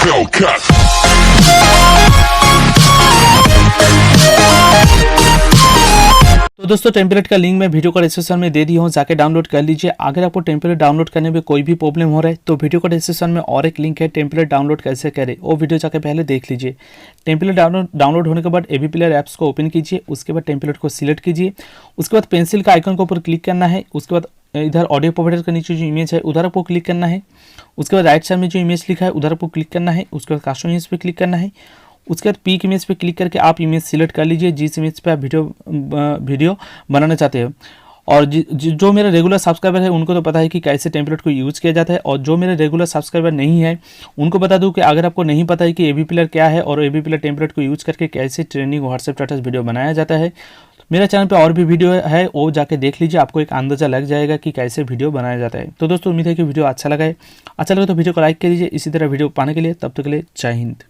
Hellcat. तो दोस्तों template का लिंक मैं वीडियो का डिस्क्रिप्शन में दे दी हूँ, जाके डाउनलोड कर लीजिए। अगर आपको टेम्पलेट डाउनलोड करने में कोई भी प्रॉब्लम हो रहा है तो वीडियो का डिस्क्रिप्शन में और एक लिंक है, टेम्पलेट डाउनलोड कैसे करें वो वीडियो जाके पहले देख लीजिए। टेम्पलेट डाउनलोड होने के बाद एबी प्लेयर ऐप्स को ओपन कीजिए, उसके बाद टेम्पलेट को सिलेक्ट कीजिए, उसके बाद पेंसिल का आइकन के ऊपर क्लिक करना है, उसके बाद इधर ऑडियो प्रोवाइडर के नीचे जो इमेज है उधर आपको क्लिक करना है, उसके बाद राइट साइड में जो इमेज लिखा है उधर आपको क्लिक करना है, उसके बाद कस्टम इमेज पे क्लिक करना है, उसके बाद पीक इमेज पे क्लिक करके आप इमेज सिलेक्ट कर लीजिए जिस इमेज पे आप वीडियो बनाना चाहते हो। और जो मेरे रेगुलर सब्सक्राइबर है उनको तो पता है कि कैसे टेम्पलेट को यूज़ किया जाता है, और जो मेरे रेगुलर सब्सक्राइबर नहीं है उनको बता दूं कि अगर आपको नहीं पता है कि एबी प्लेयर क्या है और एबी प्लेयर टेम्पलेट को यूज़ करके कैसे ट्रेनिंग व्हाट्सएप स्टेटस वीडियो बनाया जाता है, मेरे चैनल पे और भी वीडियो है वो जाके देख लीजिए, आपको एक अंदाजा लग जाएगा कि कैसे वीडियो बनाया जाता है। तो दोस्तों उम्मीद है कि वीडियो अच्छा लगा है, अच्छा लगे तो वीडियो को लाइक कर दीजिए। इसी तरह वीडियो पाने के लिए तब तक के लिए जय हिंद।